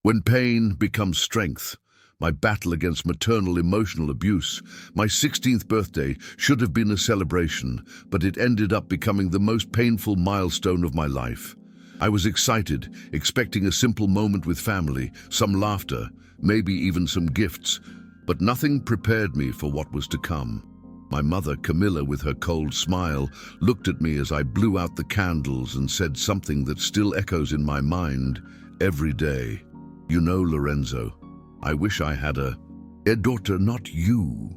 When pain becomes strength, my battle against maternal emotional abuse, my 16th birthday should have been a celebration, but it ended up becoming the most painful milestone of my life. I was excited, expecting a simple moment with family, some laughter, maybe even some gifts, but nothing prepared me for what was to come. My mother, Camilla, with her cold smile, looked at me as I blew out the candles and said something that still echoes in my mind every day. "You know, Lorenzo, I wish I had a daughter, not you."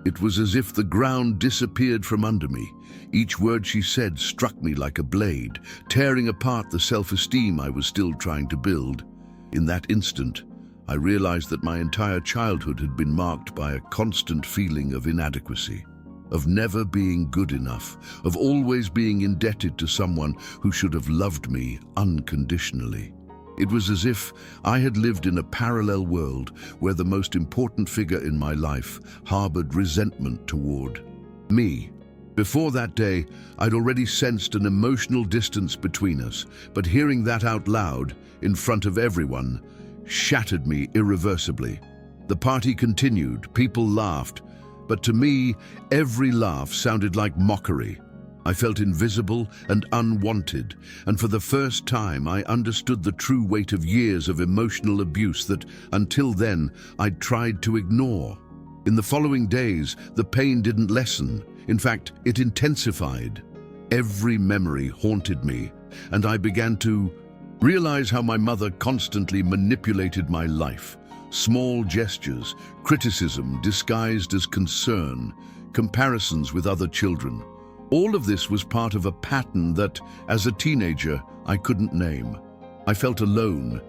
It was as if the ground disappeared from under me. Each word she said struck me like a blade, tearing apart the self-esteem I was still trying to build. In that instant, I realized that my entire childhood had been marked by a constant feeling of inadequacy, of never being good enough, of always being indebted to someone who should have loved me unconditionally. It was as if I had lived in a parallel world where the most important figure in my life harbored resentment toward me. Before that day, I'd already sensed an emotional distance between us, but hearing that out loud, in front of everyone, shattered me irreversibly. The party continued, people laughed, but to me, every laugh sounded like mockery. I felt invisible and unwanted, and for the first time I understood the true weight of years of emotional abuse that, until then, I'd tried to ignore. In the following days, the pain didn't lessen. In fact, it intensified. Every memory haunted me, and I began to realize how my mother constantly manipulated my life. Small gestures, criticism disguised as concern, comparisons with other children. All of this was part of a pattern that, as a teenager, I couldn't name. I felt alone,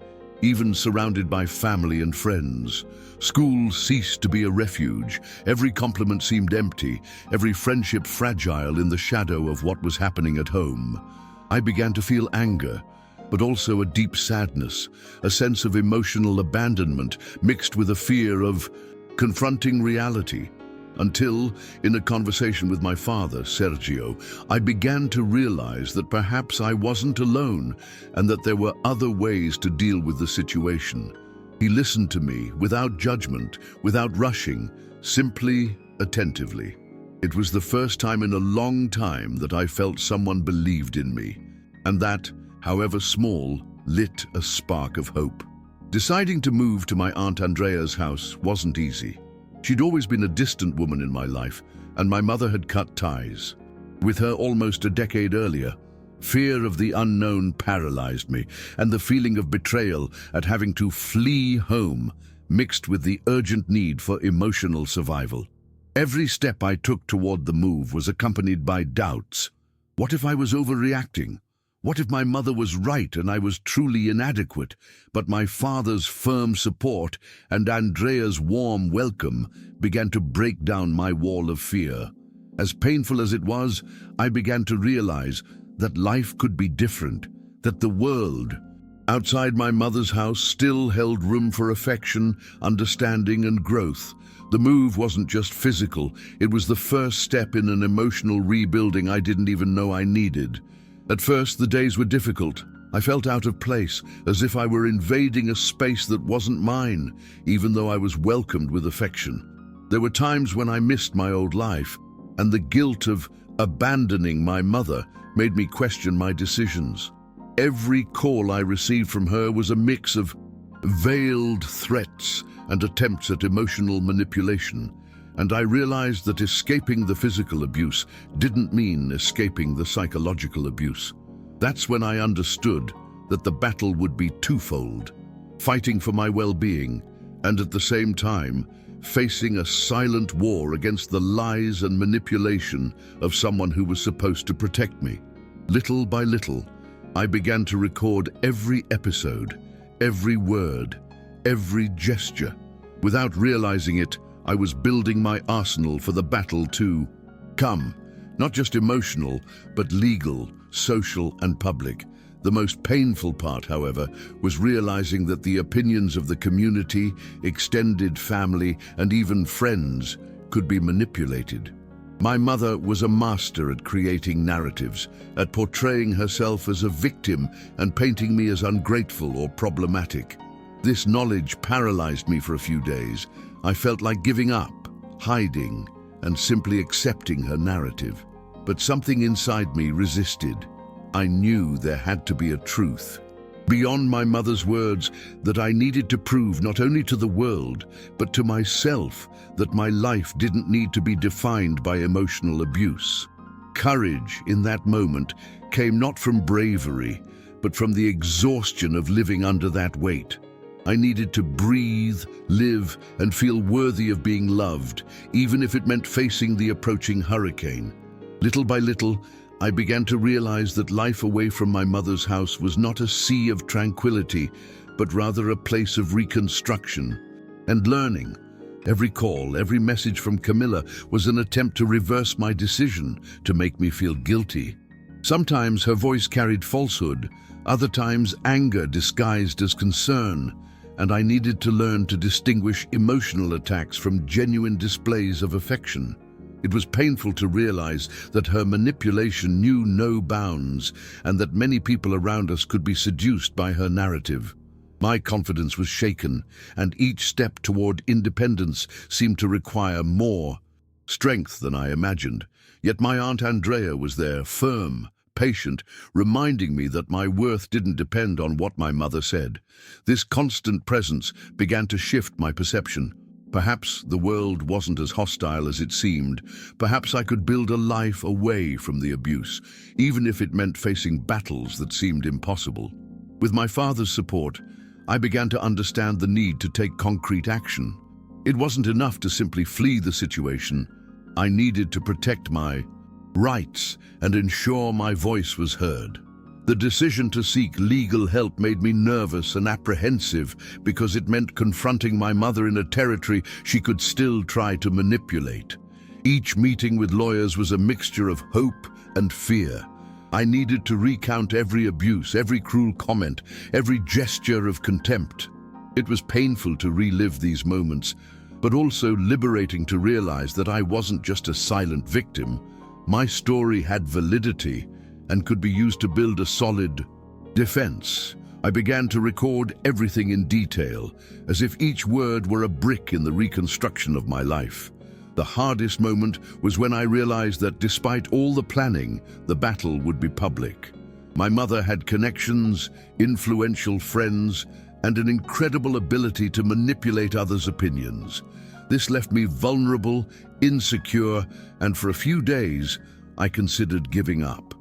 even surrounded by family and friends. School ceased to be a refuge. Every compliment seemed empty, every friendship fragile in the shadow of what was happening at home. I began to feel anger, but also a deep sadness, a sense of emotional abandonment mixed with a fear of confronting reality. Until, in a conversation with my father, Sergio, I began to realize that perhaps I wasn't alone and that there were other ways to deal with the situation. He listened to me without judgment, without rushing, simply attentively. It was the first time in a long time that I felt someone believed in me, and that, however small, lit a spark of hope. Deciding to move to my Aunt Andrea's house wasn't easy. She'd always been a distant woman in my life, and my mother had cut ties. With her almost a decade earlier, fear of the unknown paralyzed me, and the feeling of betrayal at having to flee home mixed with the urgent need for emotional survival. Every step I took toward the move was accompanied by doubts. What if I was overreacting? What if my mother was right and I was truly inadequate? But my father's firm support and Andrea's warm welcome began to break down my wall of fear. As painful as it was, I began to realize that life could be different, that the world outside my mother's house still held room for affection, understanding, and growth. The move wasn't just physical, it was the first step in an emotional rebuilding I didn't even know I needed. At first, the days were difficult. I felt out of place, as if I were invading a space that wasn't mine, even though I was welcomed with affection. There were times when I missed my old life, and the guilt of abandoning my mother made me question my decisions. Every call I received from her was a mix of veiled threats and attempts at emotional manipulation, and I realized that escaping the physical abuse didn't mean escaping the psychological abuse. That's when I understood that the battle would be twofold, fighting for my well-being and at the same time facing a silent war against the lies and manipulation of someone who was supposed to protect me. Little by little, I began to record every episode, every word, every gesture. Without realizing it, I was building my arsenal for the battle to come. Not just emotional, but legal, social, and public. The most painful part, however, was realizing that the opinions of the community, extended family, and even friends could be manipulated. My mother was a master at creating narratives, at portraying herself as a victim and painting me as ungrateful or problematic. This knowledge paralyzed me for a few days. I felt like giving up, hiding, and simply accepting her narrative. But something inside me resisted. I knew there had to be a truth, beyond my mother's words, that I needed to prove not only to the world, but to myself, that my life didn't need to be defined by emotional abuse. Courage in that moment came not from bravery, but from the exhaustion of living under that weight. I needed to breathe, live, and feel worthy of being loved, even if it meant facing the approaching hurricane. Little by little, I began to realize that life away from my mother's house was not a sea of tranquility, but rather a place of reconstruction and learning. Every call, every message from Camilla was an attempt to reverse my decision, to make me feel guilty. Sometimes her voice carried falsehood, other times anger disguised as concern, and I needed to learn to distinguish emotional attacks from genuine displays of affection. It was painful to realize that her manipulation knew no bounds, and that many people around us could be seduced by her narrative. My confidence was shaken, and each step toward independence seemed to require more strength than I imagined. Yet my Aunt Andrea was there, firm, patient, reminding me that my worth didn't depend on what my mother said. This constant presence began to shift my perception. Perhaps the world wasn't as hostile as it seemed. Perhaps I could build a life away from the abuse, even if it meant facing battles that seemed impossible. With my father's support, I began to understand the need to take concrete action. It wasn't enough to simply flee the situation. I needed to protect my rights and ensure my voice was heard. The decision to seek legal help made me nervous and apprehensive because it meant confronting my mother in a territory she could still try to manipulate. Each meeting with lawyers was a mixture of hope and fear. I needed to recount every abuse, every cruel comment, every gesture of contempt. It was painful to relive these moments, but also liberating to realize that I wasn't just a silent victim. My story had validity and could be used to build a solid defense. I began to record everything in detail, as if each word were a brick in the reconstruction of my life. The hardest moment was when I realized that despite all the planning, the battle would be public. My mother had connections, influential friends, and an incredible ability to manipulate others' opinions. This left me vulnerable, insecure, and for a few days, I considered giving up.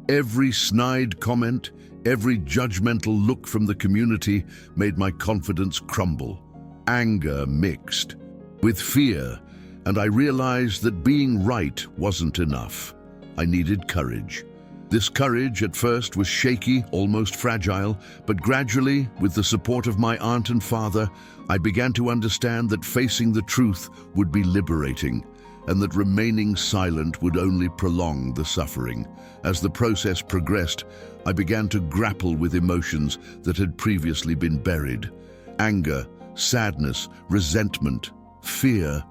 Every snide comment, every judgmental look from the community made my confidence crumble. Anger mixed with fear, and I realized that being right wasn't enough. I needed courage. This courage at first was shaky, almost fragile, but gradually, with the support of my aunt and father, I began to understand that facing the truth would be liberating, and that remaining silent would only prolong the suffering. As the process progressed, I began to grapple with emotions that had previously been buried. Anger, sadness, resentment, fear.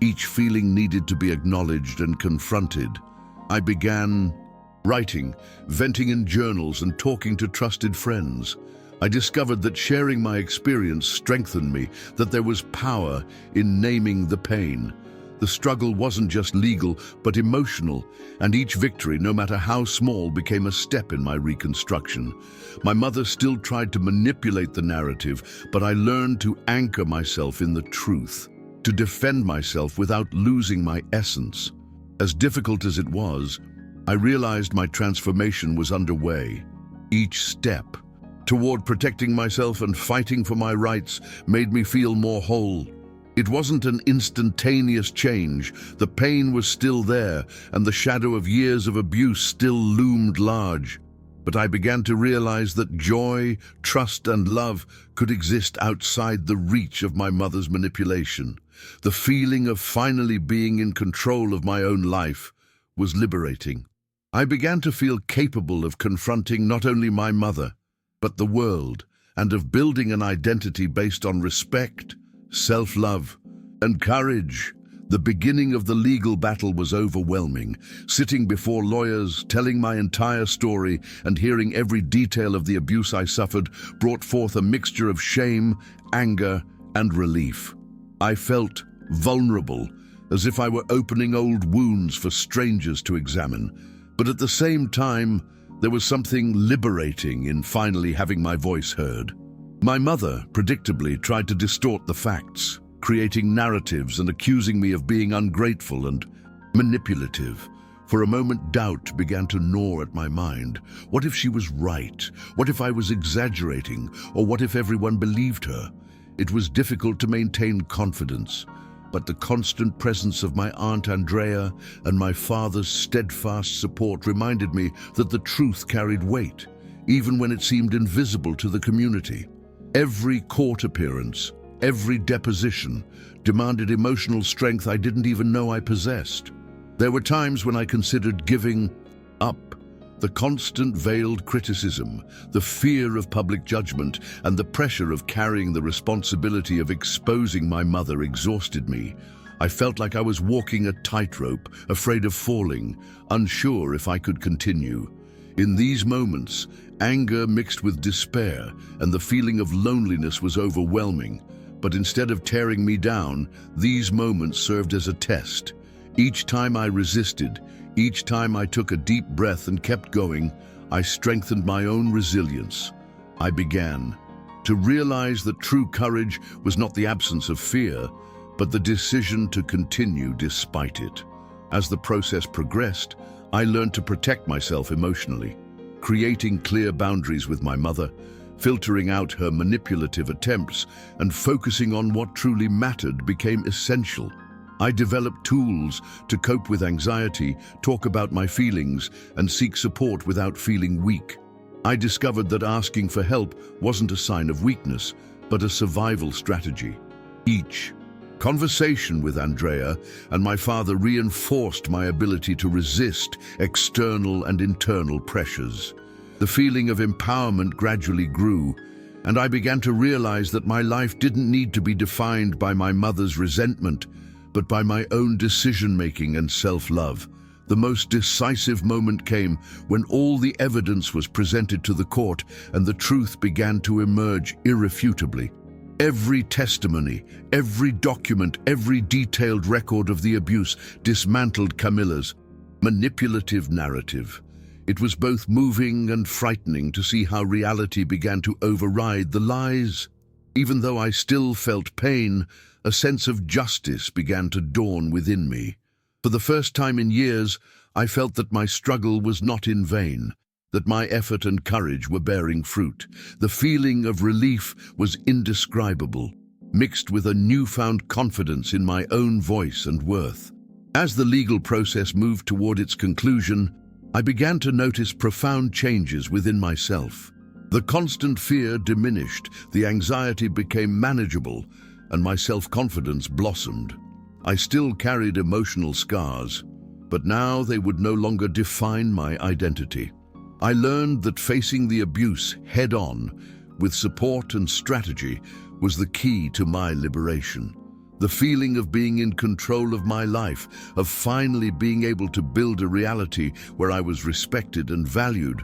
Each feeling needed to be acknowledged and confronted. I began writing, venting in journals, and talking to trusted friends. I discovered that sharing my experience strengthened me, that there was power in naming the pain. The struggle wasn't just legal, but emotional, and each victory, no matter how small, became a step in my reconstruction. My mother still tried to manipulate the narrative, but I learned to anchor myself in the truth, to defend myself without losing my essence. As difficult as it was, I realized my transformation was underway. Each step toward protecting myself and fighting for my rights made me feel more whole. It wasn't an instantaneous change. The pain was still there, and the shadow of years of abuse still loomed large. But I began to realize that joy, trust, and love could exist outside the reach of my mother's manipulation. The feeling of finally being in control of my own life was liberating. I began to feel capable of confronting not only my mother, but the world, and of building an identity based on respect, self-love, and courage. The beginning of the legal battle was overwhelming. Sitting before lawyers, telling my entire story, and hearing every detail of the abuse I suffered brought forth a mixture of shame, anger, and relief. I felt vulnerable, as if I were opening old wounds for strangers to examine. But at the same time, there was something liberating in finally having my voice heard. My mother, predictably, tried to distort the facts, creating narratives and accusing me of being ungrateful and manipulative. For a moment, doubt began to gnaw at my mind. What if she was right? What if I was exaggerating? Or what if everyone believed her? It was difficult to maintain confidence, but the constant presence of my Aunt Andrea and my father's steadfast support reminded me that the truth carried weight, even when it seemed invisible to the community. Every court appearance, every deposition, demanded emotional strength I didn't even know I possessed. There were times when I considered giving up. The constant veiled criticism, the fear of public judgment, and the pressure of carrying the responsibility of exposing my mother exhausted me. I felt like I was walking a tightrope, afraid of falling, unsure if I could continue. In these moments, anger mixed with despair, and the feeling of loneliness was overwhelming. But instead of tearing me down, these moments served as a test. Each time I resisted, each time I took a deep breath and kept going, I strengthened my own resilience. I began to realize that true courage was not the absence of fear, but the decision to continue despite it. As the process progressed, I learned to protect myself emotionally, creating clear boundaries with my mother, filtering out her manipulative attempts, and focusing on what truly mattered became essential. I developed tools to cope with anxiety, talk about my feelings, and seek support without feeling weak. I discovered that asking for help wasn't a sign of weakness, but a survival strategy. Each conversation with Andrea and my father reinforced my ability to resist external and internal pressures. The feeling of empowerment gradually grew, and I began to realize that my life didn't need to be defined by my mother's resentment, but by my own decision-making and self-love. The most decisive moment came when all the evidence was presented to the court and the truth began to emerge irrefutably. Every testimony, every document, every detailed record of the abuse dismantled Camilla's manipulative narrative. It was both moving and frightening to see how reality began to override the lies. Even though I still felt pain, a sense of justice began to dawn within me. For the first time in years, I felt that my struggle was not in vain, that my effort and courage were bearing fruit. The feeling of relief was indescribable, mixed with a newfound confidence in my own voice and worth. As the legal process moved toward its conclusion, I began to notice profound changes within myself. The constant fear diminished, the anxiety became manageable, and my self-confidence blossomed. I still carried emotional scars, but now they would no longer define my identity. I learned that facing the abuse head-on, with support and strategy, was the key to my liberation. The feeling of being in control of my life, of finally being able to build a reality where I was respected and valued,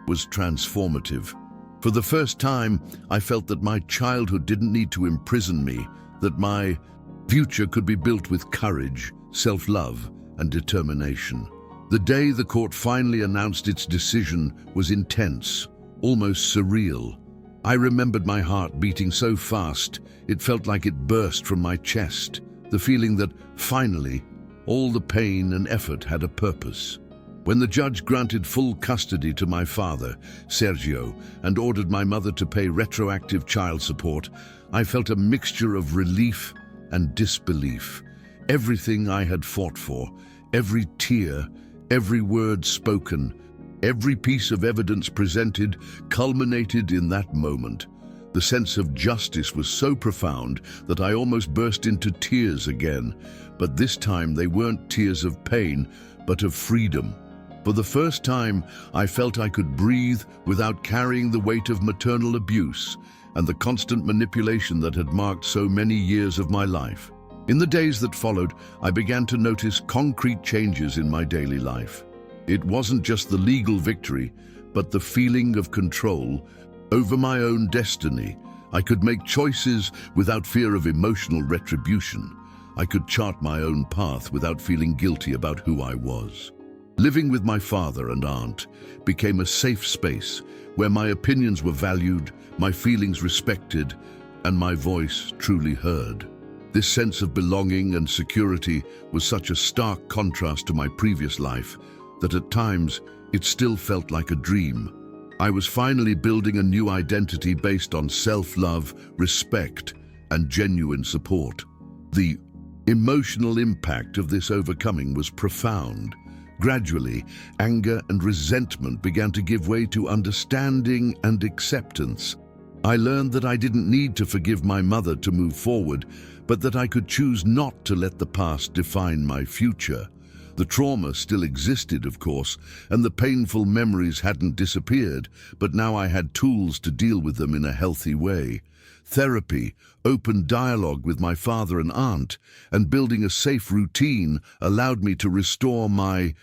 was transformative. For the first time, I felt that my childhood didn't need to imprison me, that my future could be built with courage, self-love, and determination. The day the court finally announced its decision was intense, almost surreal. I remembered my heart beating so fast, it felt like it burst from my chest, the feeling that, finally, all the pain and effort had a purpose. When the judge granted full custody to my father, Sergio, and ordered my mother to pay retroactive child support, I felt a mixture of relief and disbelief. Everything I had fought for, every tear, every word spoken, every piece of evidence presented culminated in that moment. The sense of justice was so profound that I almost burst into tears again, but this time they weren't tears of pain, but of freedom. For the first time, I felt I could breathe without carrying the weight of maternal abuse and the constant manipulation that had marked so many years of my life. In the days that followed, I began to notice concrete changes in my daily life. It wasn't just the legal victory, but the feeling of control over my own destiny. I could make choices without fear of emotional retribution. I could chart my own path without feeling guilty about who I was. Living with my father and aunt became a safe space where my opinions were valued, my feelings respected, and my voice truly heard. This sense of belonging and security was such a stark contrast to my previous life that at times it still felt like a dream. I was finally building a new identity based on self-love, respect, and genuine support. The emotional impact of this overcoming was profound. Gradually, anger and resentment began to give way to understanding and acceptance. I learned that I didn't need to forgive my mother to move forward, but that I could choose not to let the past define my future. The trauma still existed, of course, and the painful memories hadn't disappeared, but now I had tools to deal with them in a healthy way. Therapy, open dialogue with my father and aunt, and building a safe routine allowed me to restore my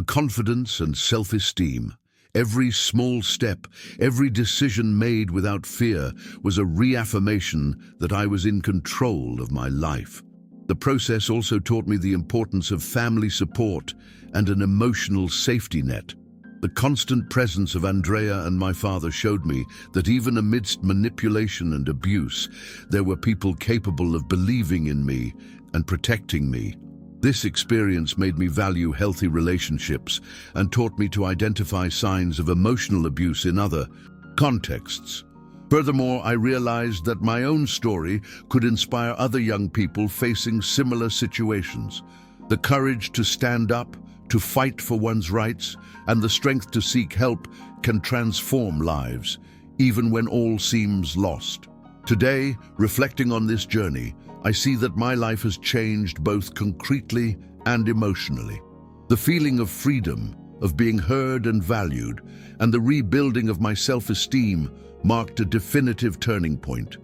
confidence and self-esteem. Every small step, every decision made without fear was a reaffirmation that I was in control of my life. The process also taught me the importance of family support and an emotional safety net. The constant presence of Andrea and my father showed me that even amidst manipulation and abuse, there were people capable of believing in me and protecting me. This experience made me value healthy relationships and taught me to identify signs of emotional abuse in other contexts. Furthermore, I realized that my own story could inspire other young people facing similar situations. The courage to stand up, to fight for one's rights, and the strength to seek help can transform lives, even when all seems lost. Today, reflecting on this journey, I see that my life has changed both concretely and emotionally. The feeling of freedom, of being heard and valued, and the rebuilding of my self-esteem marked a definitive turning point.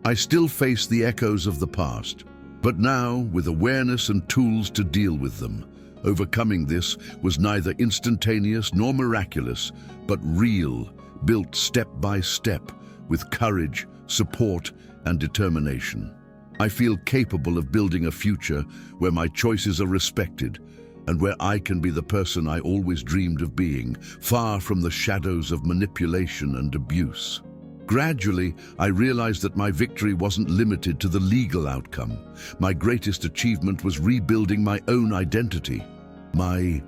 I still face the echoes of the past, but now with awareness and tools to deal with them. Overcoming this was neither instantaneous nor miraculous, but real, built step by step with courage, support, and determination. I feel capable of building a future where my choices are respected and where I can be the person I always dreamed of being, far from the shadows of manipulation and abuse. Gradually, I realized that my victory wasn't limited to the legal outcome. My greatest achievement was rebuilding my own identity, my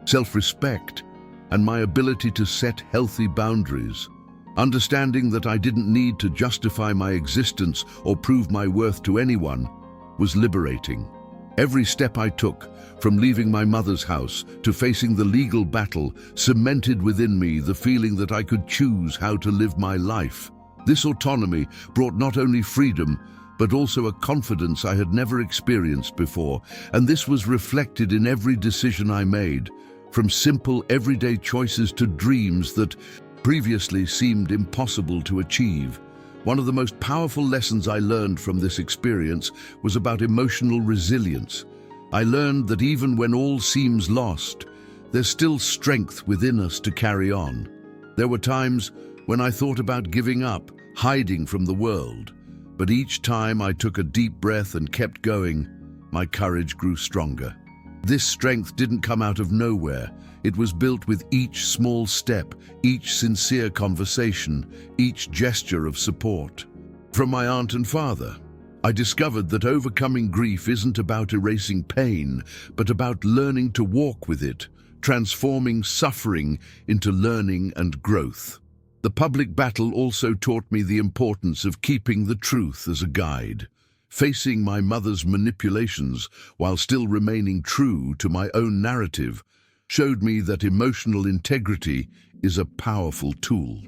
self-respect, and my ability to set healthy boundaries. Understanding that I didn't need to justify my existence or prove my worth to anyone was liberating. Every step I took, from leaving my mother's house to facing the legal battle, cemented within me the feeling that I could choose how to live my life. This autonomy brought not only freedom, but also a confidence I had never experienced before, and this was reflected in every decision I made, from simple everyday choices to dreams that previously seemed impossible to achieve. One of the most powerful lessons I learned from this experience was about emotional resilience. I learned that even when all seems lost, there's still strength within us to carry on. There were times when I thought about giving up, hiding from the world. But each time I took a deep breath and kept going, my courage grew stronger. This strength didn't come out of nowhere. It was built with each small step, each sincere conversation, each gesture of support. From my aunt and father, I discovered that overcoming grief isn't about erasing pain, but about learning to walk with it, transforming suffering into learning and growth. The public battle also taught me the importance of keeping the truth as a guide. Facing my mother's manipulations while still remaining true to my own narrative showed me that emotional integrity is a powerful tool.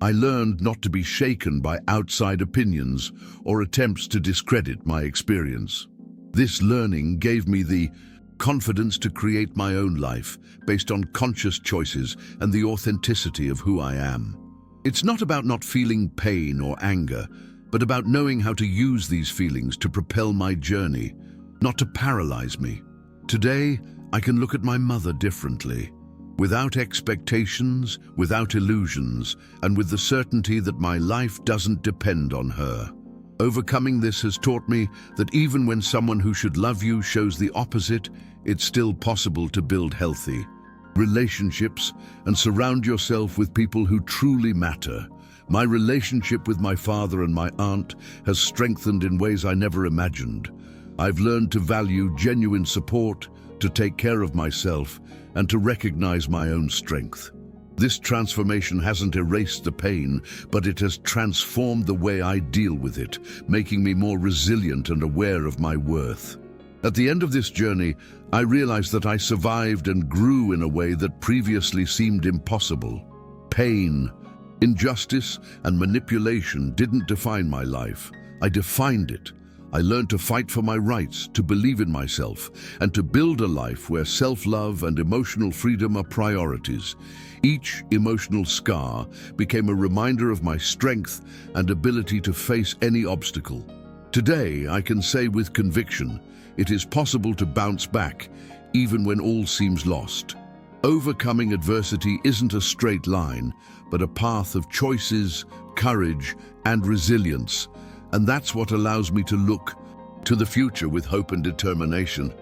I learned not to be shaken by outside opinions or attempts to discredit my experience. This learning gave me the confidence to create my own life based on conscious choices and the authenticity of who I am. It's not about not feeling pain or anger, but about knowing how to use these feelings to propel my journey. not to paralyze me. Today, I can look at my mother differently, without expectations, without illusions, and with the certainty that my life doesn't depend on her. Overcoming this has taught me that even when someone who should love you shows the opposite, it's still possible to build healthy relationships and surround yourself with people who truly matter. My relationship with my father and my aunt has strengthened in ways I never imagined. I've learned to value genuine support, to take care of myself, and to recognize my own strength. This transformation hasn't erased the pain, but it has transformed the way I deal with it, making me more resilient and aware of my worth. At the end of this journey, I realized that I survived and grew in a way that previously seemed impossible. Pain, injustice, and manipulation didn't define my life. I defined it. I learned to fight for my rights, to believe in myself, and to build a life where self-love and emotional freedom are priorities. Each emotional scar became a reminder of my strength and ability to face any obstacle. Today, I can say with conviction, it is possible to bounce back, even when all seems lost. Overcoming adversity isn't a straight line, but a path of choices, courage, and resilience. And that's what allows me to look to the future with hope and determination.